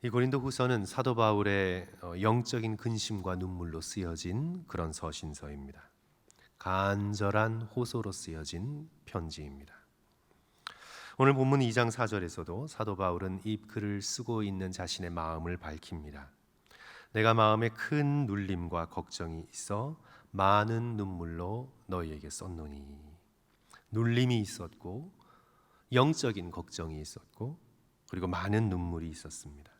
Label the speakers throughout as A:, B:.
A: 이 고린도후서는 사도 바울의 영적인 근심과 눈물로 쓰여진 그런 서신서입니다. 간절한 호소로 쓰여진 편지입니다. 오늘 본문 2장 4절에서도 사도 바울은 이 글을 쓰고 있는 자신의 마음을 밝힙니다. 내가 마음에 큰 눌림과 걱정이 있어 많은 눈물로 너희에게 썼노니. 눌림이 있었고 영적인 걱정이 있었고 그리고 많은 눈물이 있었습니다.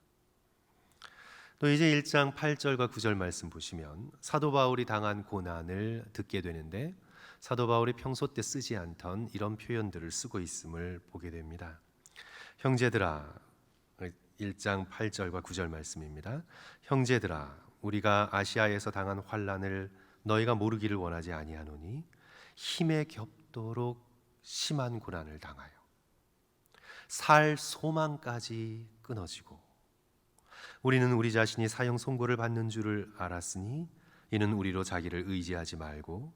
A: 또 이제 1장 8절과 9절 말씀 보시면 사도 바울이 당한 고난을 듣게 되는데 사도 바울이 평소 때 쓰지 않던 이런 표현들을 쓰고 있음을 보게 됩니다. 형제들아, 1장 8절과 9절 말씀입니다. 형제들아, 우리가 아시아에서 당한 환난을 너희가 모르기를 원하지 아니하노니 힘에 겹도록 심한 고난을 당하여 살 소망까지 끊어지고 우리는 우리 자신이 사형 선고를 받는 줄을 알았으니 이는 우리로 자기를 의지하지 말고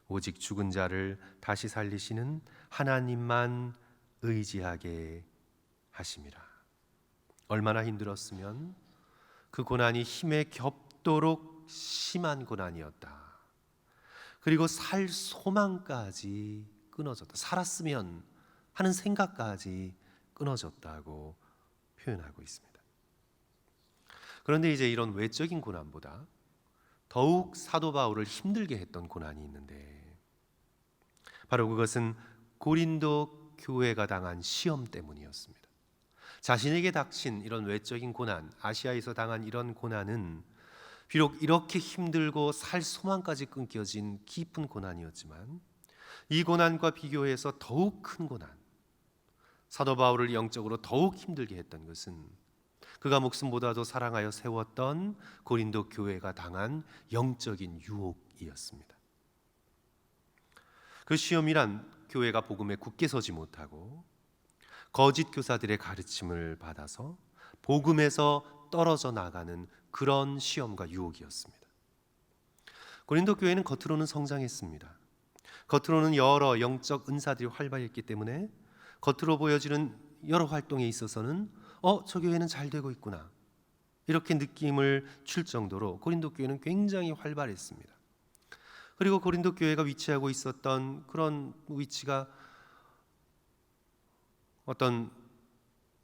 A: 오직 죽은 자를 다시 살리시는 하나님만 의지하게 하심이라. 얼마나 힘들었으면 그 고난이 힘에 겹도록 심한 고난이었다. 그리고 살 소망까지 끊어졌다. 살았으면 하는 생각까지 끊어졌다고 표현하고 있습니다. 그런데 이제 이런 외적인 고난보다 더욱 사도 바울을 힘들게 했던 고난이 있는데 바로 그것은 고린도 교회가 당한 시험 때문이었습니다. 자신에게 닥친 이런 외적인 고난, 아시아에서 당한 이런 고난은 비록 이렇게 힘들고 살 소망까지 끊겨진 깊은 고난이었지만 이 고난과 비교해서 더욱 큰 고난, 사도 바울을 영적으로 더욱 힘들게 했던 것은 그가 목숨보다도 사랑하여 세웠던 고린도 교회가 당한 영적인 유혹이었습니다. 그 시험이란 교회가 복음에 굳게 서지 못하고 거짓 교사들의 가르침을 받아서 복음에서 떨어져 나가는 그런 시험과 유혹이었습니다. 고린도 교회는 겉으로는 성장했습니다. 겉으로는 여러 영적 은사들이 활발했기 때문에 겉으로 보여지는 여러 활동에 있어서는 저 교회는 잘 되고 있구나 이렇게 느낌을 줄 정도로 고린도 교회는 굉장히 활발했습니다. 그리고 고린도 교회가 위치하고 있었던 그런 위치가 어떤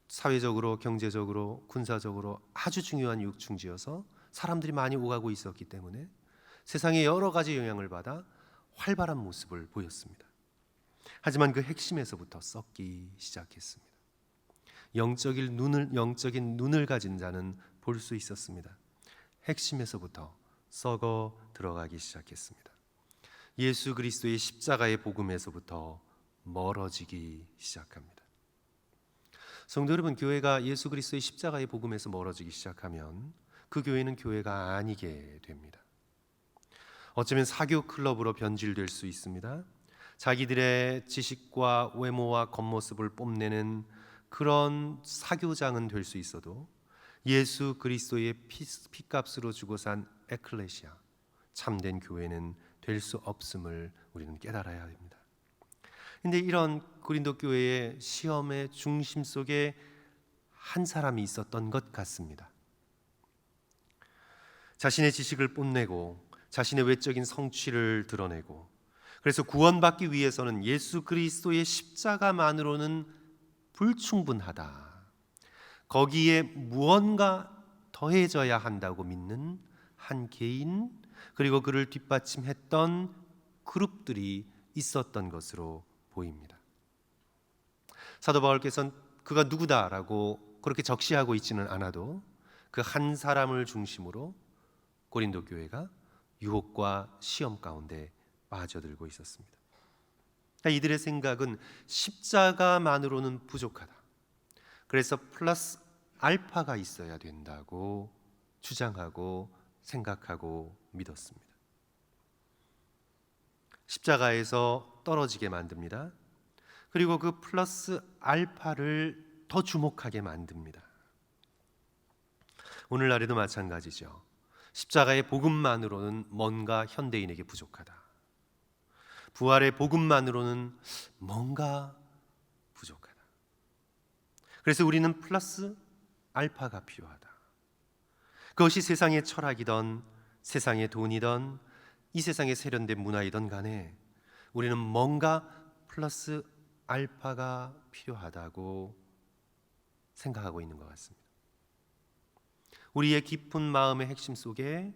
A: 사회적으로, 경제적으로, 군사적으로 아주 중요한 육중지여서 사람들이 많이 오가고 있었기 때문에 세상의 여러 가지 영향을 받아 활발한 모습을 보였습니다. 하지만 그 핵심에서부터 썩기 시작했습니다. 영적인 눈을 가진 자는 볼 수 있었습니다. 핵심에서부터 썩어 들어가기 시작했습니다. 예수 그리스도의 십자가의 복음에서부터 멀어지기 시작합니다. 성도 여러분, 교회가 예수 그리스도의 십자가의 복음에서 멀어지기 시작하면 그 교회는 교회가 아니게 됩니다. 어쩌면 사교 클럽으로 변질될 수 있습니다. 자기들의 지식과 외모와 겉모습을 뽐내는 그런 사교장은 될 수 있어도 예수 그리스도의 피값으로 주고 산 에클레시아, 참된 교회는 될 수 없음을 우리는 깨달아야 합니다. 그런데 이런 고린도 교회의 시험의 중심 속에 한 사람이 있었던 것 같습니다. 자신의 지식을 뽐내고 자신의 외적인 성취를 드러내고 그래서 구원받기 위해서는 예수 그리스도의 십자가만으로는 불충분하다. 거기에 무언가 더해져야 한다고 믿는 한 개인 그리고 그를 뒷받침했던 그룹들이 있었던 것으로 보입니다. 사도 바울께서는 그가 누구다라고 그렇게 적시하고 있지는 않아도 그 한 사람을 중심으로 고린도 교회가 유혹과 시험 가운데 빠져들고 있었습니다. 이들의 생각은 십자가만으로는 부족하다. 그래서 플러스 알파가 있어야 된다고 주장하고 생각하고 믿었습니다. 십자가에서 떨어지게 만듭니다. 그리고 그 플러스 알파를 더 주목하게 만듭니다. 오늘날에도 마찬가지죠. 십자가의 복음만으로는 뭔가 현대인에게 부족하다. 부활의 복음만으로는 뭔가 부족하다. 그래서 우리는 플러스 알파가 필요하다. 그것이 세상의 철학이던 세상의 돈이던 이 세상의 세련된 문화이던 간에 우리는 뭔가 플러스 알파가 필요하다고 생각하고 있는 것 같습니다. 우리의 깊은 마음의 핵심 속에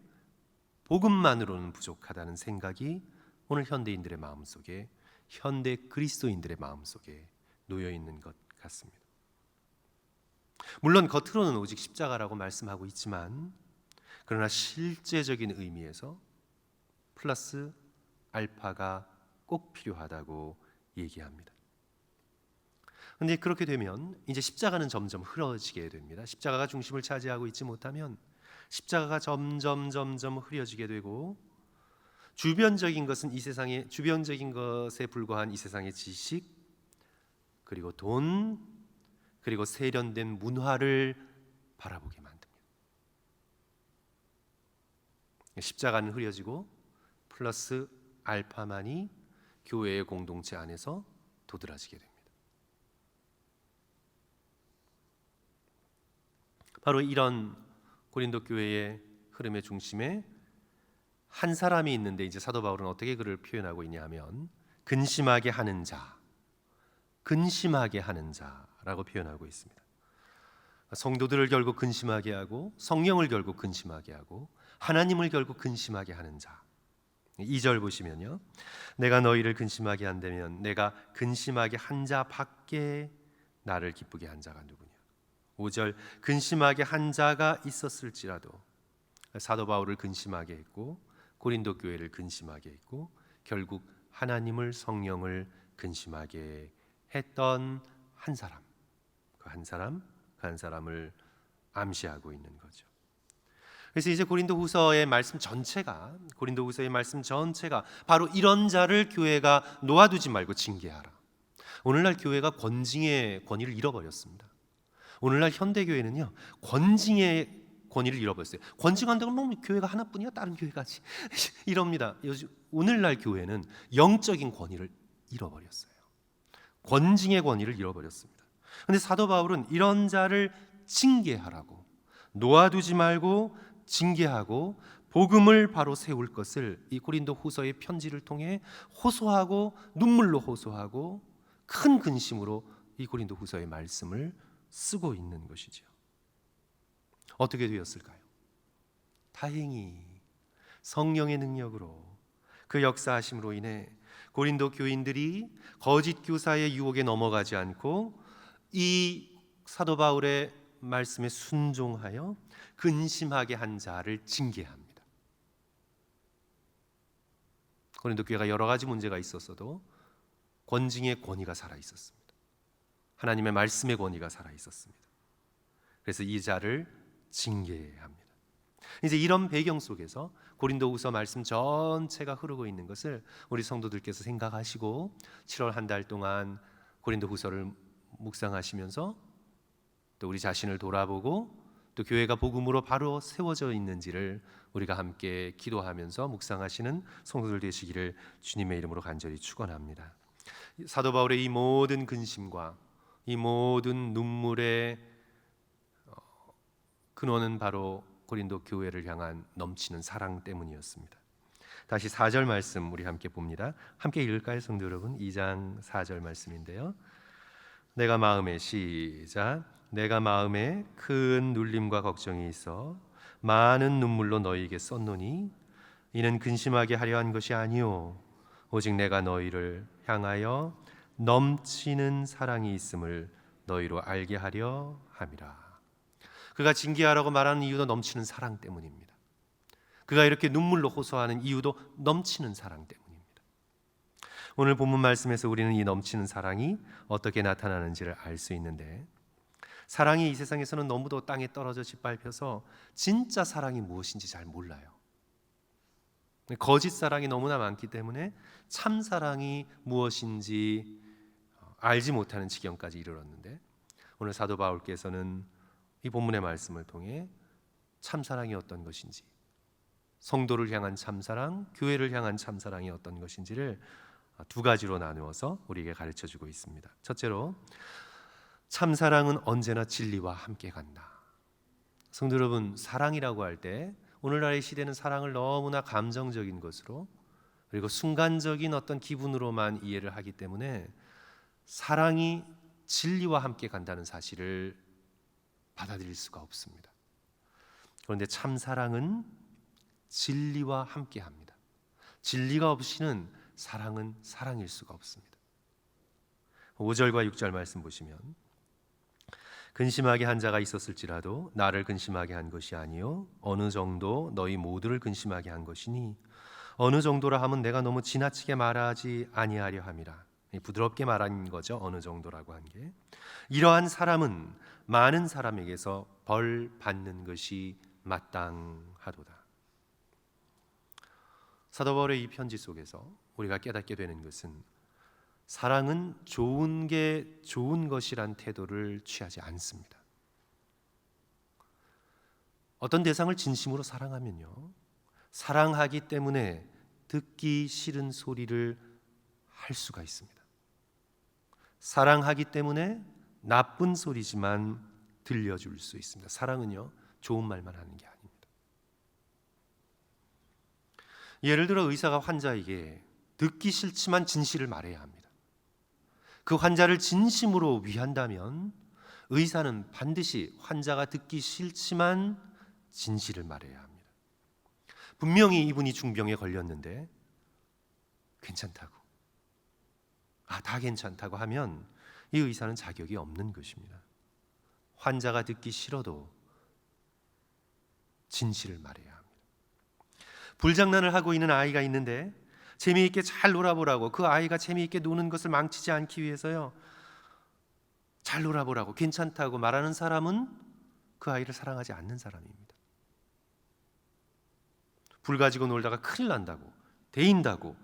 A: 복음만으로는 부족하다는 생각이 오늘 현대인들의 마음속에, 현대 그리스도인들의 마음속에 놓여 있는 것 같습니다. 물론 겉으로는 오직 십자가라고 말씀하고 있지만 그러나 실제적인 의미에서 플러스 알파가 꼭 필요하다고 얘기합니다. 그런데 그렇게 되면 이제 십자가는 점점 흐려지게 됩니다. 십자가가 중심을 차지하고 있지 못하면 십자가가 점점 흐려지게 되고 주변적인 것은 이 세상의 주변적인 것에 불과한 이 세상의 지식 그리고 돈 그리고 세련된 문화를 바라보게 만듭니다. 십자가는 흐려지고 플러스 알파만이 교회의 공동체 안에서 도드라지게 됩니다. 바로 이런 고린도 교회의 흐름의 중심에 한 사람이 있는데 이제 사도 바울은 어떻게 그를 표현하고 있냐 하면 근심하게 하는 자, 근심하게 하는 자라고 표현하고 있습니다. 성도들을 결국 근심하게 하고 성령을 결국 근심하게 하고 하나님을 결국 근심하게 하는 자. 2절 보시면요. 내가 너희를 근심하게 한다면 내가 근심하게 한 자 밖에 나를 기쁘게 한 자가 누구냐. 5절 근심하게 한 자가 있었을지라도 사도 바울을 근심하게 했고 고린도 교회를 근심하게 했고 결국 하나님을 성령을 근심하게 했던 한 사람, 그 한 사람을 암시하고 있는 거죠. 그래서 이제 고린도후서의 말씀 전체가 바로 이런 자를 교회가 놓아두지 말고 징계하라. 오늘날 교회가 권징의 권위를 잃어버렸습니다. 오늘날 현대교회는요 권징의 권위를 잃어버렸어요. 권징한다고 하면 교회가 하나뿐이야 다른 교회가지 이럽니다. 오늘날 교회는 영적인 권위를 잃어버렸어요. 권징의 권위를 잃어버렸습니다. 그런데 사도 바울은 이런 자를 징계하라고, 놓아두지 말고 징계하고 복음을 바로 세울 것을 이 고린도 후서의 편지를 통해 호소하고 눈물로 호소하고 큰 근심으로 이 고린도 후서의 말씀을 쓰고 있는 것이죠. 어떻게 되었을까요? 다행히 성령의 능력으로 그 역사하심으로 인해 고린도 교인들이 거짓 교사의 유혹에 넘어가지 않고 이 사도 바울의 말씀에 순종하여 근심하게 한 자를 징계합니다. 고린도 교회가 여러 가지 문제가 있었어도 권징의 권위가 살아 있었습니다. 하나님의 말씀의 권위가 살아 있었습니다. 그래서 이 자를 징계해야 합니다. 이제 이런 배경 속에서 고린도후서 말씀 전체가 흐르고 있는 것을 우리 성도들께서 생각하시고 7월 한 달 동안 고린도후서를 묵상하시면서 또 우리 자신을 돌아보고 또 교회가 복음으로 바로 세워져 있는지를 우리가 함께 기도하면서 묵상하시는 성도들 되시기를 주님의 이름으로 간절히 축원합니다. 사도 바울의 이 모든 근심과 이 모든 눈물의 근원은 바로 고린도 교회를 향한 넘치는 사랑 때문이었습니다. 다시 4절 말씀 우리 함께 봅니다. 함께 읽을까요, 성도 여러분? 2장 4절 말씀인데요. 내가 마음에 큰 눌림과 걱정이 있어 많은 눈물로 너희에게 썼노니 이는 근심하게 하려 한 것이 아니요 오직 내가 너희를 향하여 넘치는 사랑이 있음을 너희로 알게 하려 함이라. 그가 징계하라고 말하는 이유도 넘치는 사랑 때문입니다. 그가 이렇게 눈물로 호소하는 이유도 넘치는 사랑 때문입니다. 오늘 본문 말씀에서 우리는 이 넘치는 사랑이 어떻게 나타나는지를 알 수 있는데 사랑이 이 세상에서는 너무도 땅에 떨어져 짓밟혀서 진짜 사랑이 무엇인지 잘 몰라요. 거짓 사랑이 너무나 많기 때문에 참 사랑이 무엇인지 알지 못하는 지경까지 이르렀는데 오늘 사도 바울께서는 이 본문의 말씀을 통해 참사랑이 어떤 것인지, 성도를 향한 참사랑, 교회를 향한 참사랑이 어떤 것인지를 두 가지로 나누어서 우리에게 가르쳐주고 있습니다. 첫째로 참사랑은 언제나 진리와 함께 간다. 성도 여러분, 사랑이라고 할 때 오늘날의 시대는 사랑을 너무나 감정적인 것으로 그리고 순간적인 어떤 기분으로만 이해를 하기 때문에 사랑이 진리와 함께 간다는 사실을 받아들일 수가 없습니다. 그런데 참 사랑은 진리와 함께 합니다. 진리가 없이는 사랑은 사랑일 수가 없습니다. 5절과 6절 말씀 보시면 근심하게 한 자가 있었을지라도 나를 근심하게 한 것이 아니요 어느 정도 너희 모두를 근심하게 한 것이니 어느 정도라 하면 내가 너무 지나치게 말하지 아니하려 함이라. 부드럽게 말한 거죠. 어느 정도라고 한 게. 이러한 사람은 많은 사람에게서 벌 받는 것이 마땅하도다. 사도 바울의 이 편지 속에서 우리가 깨닫게 되는 것은 사랑은 좋은 게 좋은 것이란 태도를 취하지 않습니다. 어떤 대상을 진심으로 사랑하면요, 사랑하기 때문에 듣기 싫은 소리를 할 수가 있습니다. 사랑하기 때문에 나쁜 소리지만 들려줄 수 있습니다. 사랑은요, 좋은 말만 하는 게 아닙니다. 예를 들어 의사가 환자에게 듣기 싫지만 진실을 말해야 합니다. 그 환자를 진심으로 위한다면 의사는 반드시 환자가 듣기 싫지만 진실을 말해야 합니다. 분명히 이분이 중병에 걸렸는데 괜찮다고, 다 괜찮다고 하면 이 의사는 자격이 없는 것입니다. 환자가 듣기 싫어도 진실을 말해야 합니다. 불장난을 하고 있는 아이가 있는데 재미있게 잘 놀아보라고, 그 아이가 재미있게 노는 것을 망치지 않기 위해서요, 잘 놀아보라고 괜찮다고 말하는 사람은 그 아이를 사랑하지 않는 사람입니다. 불 가지고 놀다가 큰일 난다고, 데인다고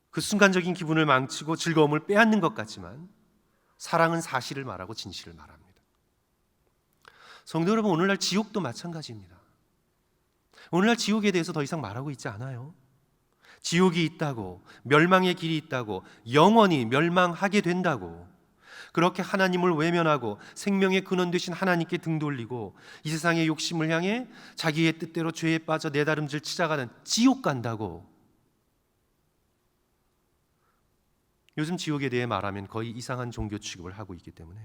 A: 그 순간적인 기분을 망치고 즐거움을 빼앗는 것 같지만 사랑은 사실을 말하고 진실을 말합니다. 성도 여러분, 오늘날 지옥도 마찬가지입니다. 오늘날 지옥에 대해서 더 이상 말하고 있지 않아요. 지옥이 있다고, 멸망의 길이 있다고, 영원히 멸망하게 된다고, 그렇게 하나님을 외면하고 생명의 근원 되신 하나님께 등 돌리고 이 세상의 욕심을 향해 자기의 뜻대로 죄에 빠져 내다름질 치자가는 지옥 간다고. 요즘 지옥에 대해 말하면 거의 이상한 종교 취급을 하고 있기 때문에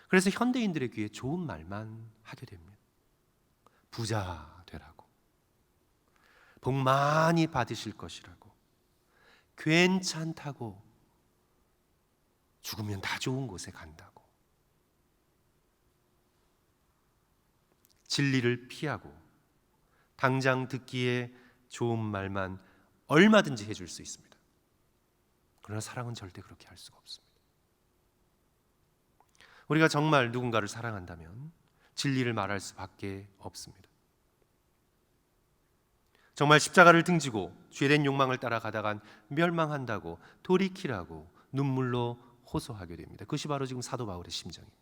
A: 그래서 현대인들의 귀에 좋은 말만 하게 됩니다. 부자 되라고, 복 많이 받으실 것이라고, 괜찮다고, 죽으면 다 좋은 곳에 간다고, 진리를 피하고 당장 듣기에 좋은 말만 얼마든지 해줄 수 있습니다. 그러나 사랑은 절대 그렇게 할 수가 없습니다. 우리가 정말 누군가를 사랑한다면 진리를 말할 수밖에 없습니다. 정말 십자가를 등지고 죄된 욕망을 따라가다간 멸망한다고 돌이키라고 눈물로 호소하게 됩니다. 그것이 바로 지금 사도 바울의 심정입니다.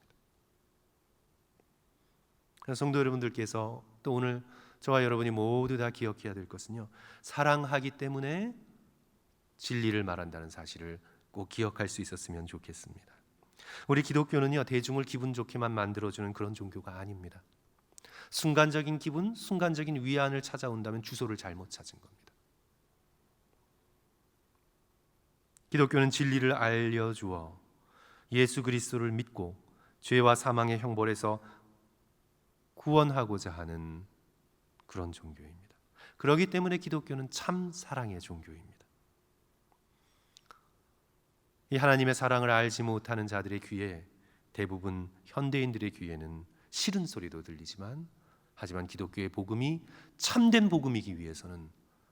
A: 성도 여러분들께서 또 오늘 저와 여러분이 모두 다 기억해야 될 것은요, 사랑하기 때문에 진리를 말한다는 사실을 꼭 기억할 수 있었으면 좋겠습니다. 우리 기독교는요, 대중을 기분 좋게만 만들어주는 그런 종교가 아닙니다. 순간적인 기분, 순간적인 위안을 찾아온다면 주소를 잘못 찾은 겁니다. 기독교는 진리를 알려주어 예수 그리스도를 믿고 죄와 사망의 형벌에서 구원하고자 하는 그런 종교입니다. 그렇기 때문에 기독교는 참 사랑의 종교입니다. 이 하나님의 사랑을 알지 못하는 자들의 귀에, 대부분 현대인들의 귀에는 싫은 소리도 들리지만, 하지만 기독교의 복음이 참된 복음이기 위해서는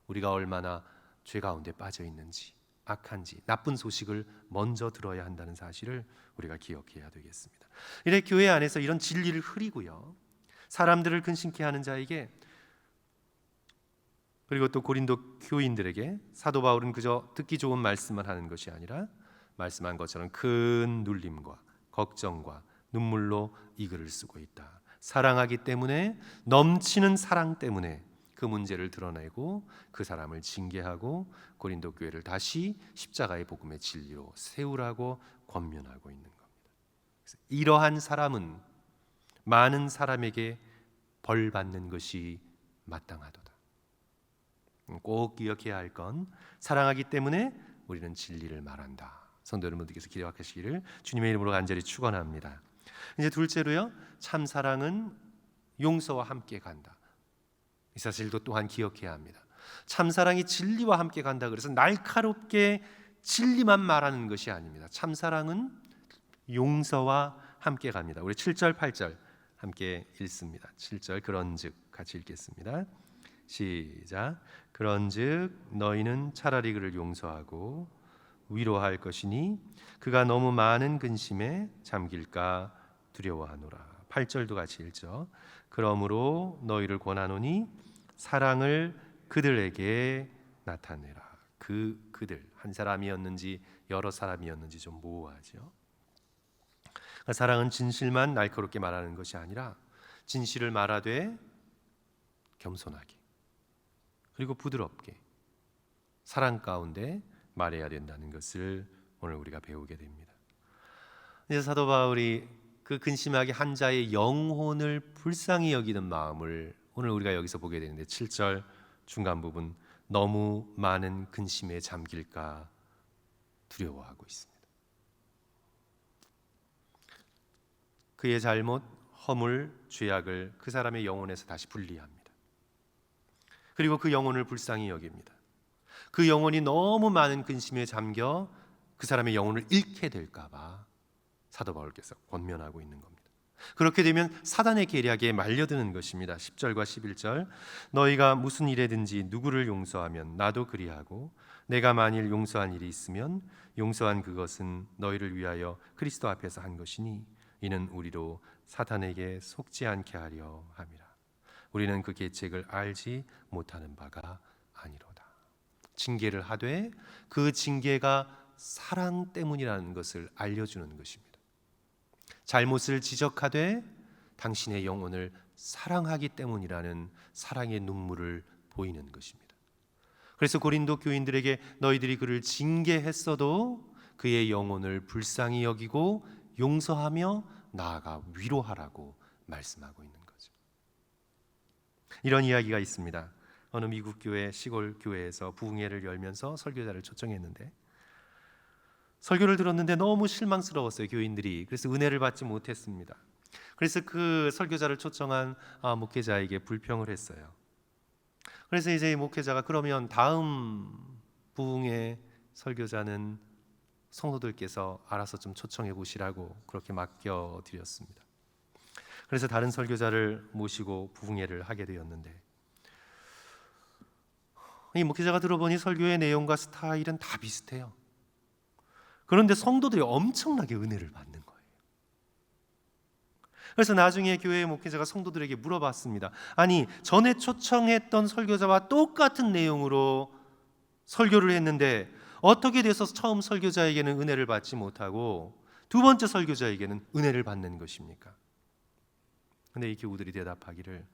A: 우리가 얼마나 죄 가운데 빠져 있는지, 악한지, 나쁜 소식을 먼저 들어야 한다는 사실을 우리가 기억해야 되겠습니다. 이래 교회 안에서 이런 진리를 흐리고요, 사람들을 근심케 하는 자에게, 그리고 또 고린도 교인들에게 사도 바울은 그저 듣기 좋은 말씀만 하는 것이 아니라 말씀한 것처럼 큰 눌림과 걱정과 눈물로 이 글을 쓰고 있다. 사랑하기 때문에, 넘치는 사랑 때문에 그 문제를 드러내고 그 사람을 징계하고 고린도 교회를 다시 십자가의 복음의 진리로 세우라고 권면하고 있는 겁니다. 그래서 이러한 사람은 많은 사람에게 벌 받는 것이 마땅하도다. 꼭 기억해야 할 건 사랑하기 때문에 우리는 진리를 말한다. 성도 여러분들께서 기억하시기를 주님의 이름으로 간절히 축원합니다. 이제 둘째로요, 참 사랑은 용서와 함께 간다. 이 사실도 또한 기억해야 합니다. 참 사랑이 진리와 함께 간다. 그래서 날카롭게 진리만 말하는 것이 아닙니다. 참 사랑은 용서와 함께 갑니다. 우리 7절 8절 함께 읽습니다. 7절 그런즉 같이 읽겠습니다. 시작. 그런즉 너희는 차라리 그를 용서하고 위로할 것이니 그가 너무 많은 근심에 잠길까 두려워하노라. 8절도 같이 읽죠. 그러므로 너희를 권하노니 사랑을 그들에게 나타내라. 그들 한 사람이었는지 여러 사람이었는지 좀 모호하죠. 사랑은 진실만 날카롭게 말하는 것이 아니라 진실을 말하되 겸손하게 그리고 부드럽게 사랑 가운데 말해야 된다는 것을 오늘 우리가 배우게 됩니다. 이제 사도 바울이 그 근심하게 한 자의 영혼을 불쌍히 여기는 마음을 오늘 우리가 여기서 보게 되는데 7절 중간 부분 너무 많은 근심에 잠길까 두려워하고 있습니다. 그의 잘못, 허물, 죄악을 그 사람의 영혼에서 다시 분리합니다. 그리고 그 영혼을 불쌍히 여깁니다. 그 영혼이 너무 많은 근심에 잠겨 그 사람의 영혼을 잃게 될까 봐 사도 바울께서 권면하고 있는 겁니다. 그렇게 되면 사단의 계략에 말려드는 것입니다. 10절과 11절 너희가 무슨 일에든지 누구를 용서하면 나도 그리하고 내가 만일 용서한 일이 있으면 용서한 그것은 너희를 위하여 그리스도 앞에서 한 것이니 이는 우리로 사탄에게 속지 않게 하려 함이라. 우리는 그 계책을 알지 못하는 바가 아니로다. 징계를 하되 그 징계가 사랑 때문이라는 것을 알려주는 것입니다. 잘못을 지적하되 당신의 영혼을 사랑하기 때문이라는 사랑의 눈물을 보이는 것입니다. 그래서 고린도 교인들에게 너희들이 그를 징계했어도 그의 영혼을 불쌍히 여기고 용서하며 나아가 위로하라고 말씀하고 있는 거죠. 이런 이야기가 있습니다. 어느 미국 교회 시골 교회에서 부흥회를 열면서 설교자를 초청했는데 설교를 들었는데 너무 실망스러웠어요, 교인들이. 그래서 은혜를 받지 못했습니다. 그래서 그 설교자를 초청한 목회자에게 불평을 했어요. 그래서 이제 목회자가 그러면 다음 부흥회 설교자는 성도들께서 알아서 좀 초청해 보시라고 그렇게 맡겨 드렸습니다. 그래서 다른 설교자를 모시고 부흥회를 하게 되었는데 이 목회자가 들어보니 설교의 내용과 스타일은 다 비슷해요. 그런데 성도들이 엄청나게 은혜를 받는 거예요. 그래서 나중에 교회의 목회자가 성도들에게 물어봤습니다. 아니, 전에 초청했던 설교자와 똑같은 내용으로 설교를 했는데 어떻게 돼서 처음 설교자에게는 은혜를 받지 못하고 두 번째 설교자에게는 은혜를 받는 것입니까? 근데 이 교우들이 대답하기를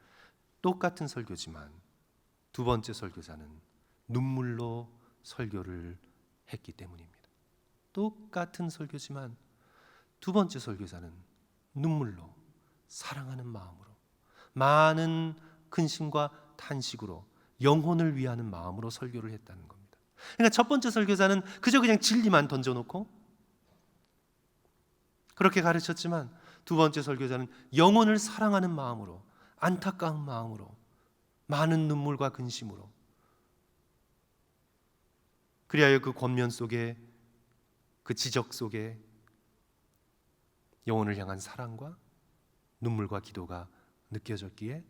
A: 똑같은 설교지만 두 번째 설교자는 눈물로 설교를 했기 때문입니다. 똑같은 설교지만 두 번째 설교자는 눈물로 사랑하는 마음으로 많은 근심과 탄식으로 영혼을 위하는 마음으로 설교를 했다는 겁니다. 그러니까 첫 번째 설교자는 그냥 진리만 던져놓고 그렇게 가르쳤지만 두 번째 설교자는 영혼을 사랑하는 마음으로 안타까운 마음으로 많은 눈물과 근심으로 그리하여 그 권면 속에 그 지적 속에 영혼을 향한 사랑과 눈물과 기도가 느껴졌기에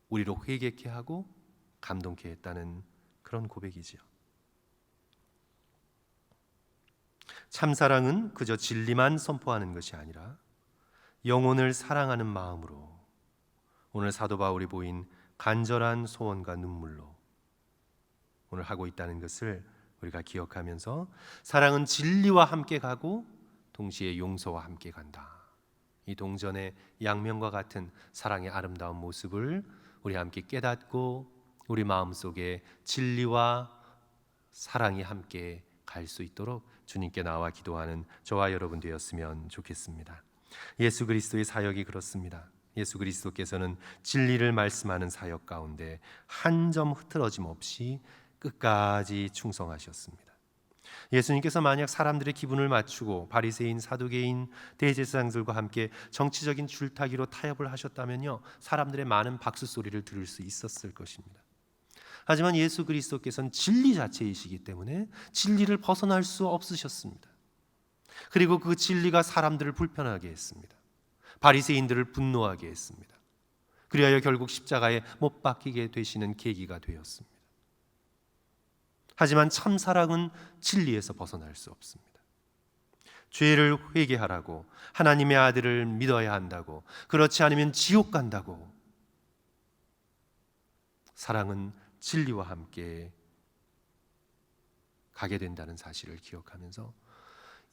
A: 우리로 회개케 하고 감동케 했다는 그런 고백이지요. 참사랑은 그저 진리만 선포하는 것이 아니라 영혼을 사랑하는 마음으로 오늘 사도 바울이 보인 간절한 소원과 눈물로 오늘 하고 있다는 것을 우리가 기억하면서 사랑은 진리와 함께 가고 동시에 용서와 함께 간다. 이 동전의 양면과 같은 사랑의 아름다운 모습을 우리 함께 깨닫고 우리 마음속에 진리와 사랑이 함께 갈 수 있도록 주님께 나와 기도하는 저와 여러분 되었으면 좋겠습니다. 예수 그리스도의 사역이 그렇습니다. 예수 그리스도께서는 진리를 말씀하는 사역 가운데 한 점 흐트러짐 없이 끝까지 충성하셨습니다. 예수님께서 만약 사람들의 기분을 맞추고 바리새인, 사두개인, 대제사장들과 함께 정치적인 줄타기로 타협을 하셨다면요, 사람들의 많은 박수 소리를 들을 수 있었을 것입니다. 하지만 예수 그리스도께서는 진리 자체이시기 때문에 진리를 벗어날 수 없으셨습니다. 그리고 그 진리가 사람들을 불편하게 했습니다. 바리새인들을 분노하게 했습니다. 그리하여 결국 십자가에 못 박히게 되시는 계기가 되었습니다. 하지만 참사랑은 진리에서 벗어날 수 없습니다. 죄를 회개하라고, 하나님의 아들을 믿어야 한다고, 그렇지 않으면 지옥 간다고. 사랑은 진리와 함께 가게 된다는 사실을 기억하면서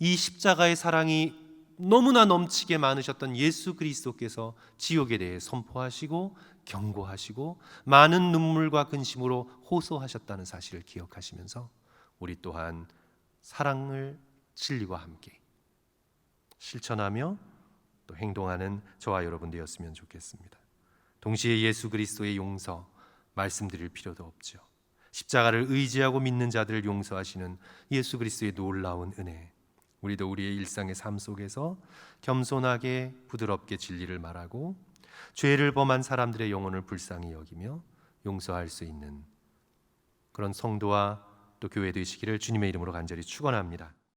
A: 이 십자가의 사랑이 너무나 넘치게 많으셨던 예수 그리스도께서 지옥에 대해 선포하시고 경고하시고 많은 눈물과 근심으로 호소하셨다는 사실을 기억하시면서 우리 또한 사랑을 진리와 함께 실천하며 또 행동하는 저와 여러분 되었으면 좋겠습니다. 동시에 예수 그리스도의 용서 말씀드릴 필요도 없죠. 십자가를 의지하고 믿는 자들을 용서하시는 예수 그리스도의 놀라운 은혜, 우리도 우리의 일상의 삶 속에서 겸손하게 부드럽게 진리를 말하고 죄를 범한 사람들의 영혼을 불쌍히 여기며 용서할 수 있는 그런 성도와 또 교회 되시기를 주님의 이름으로 간절히 축원합니다.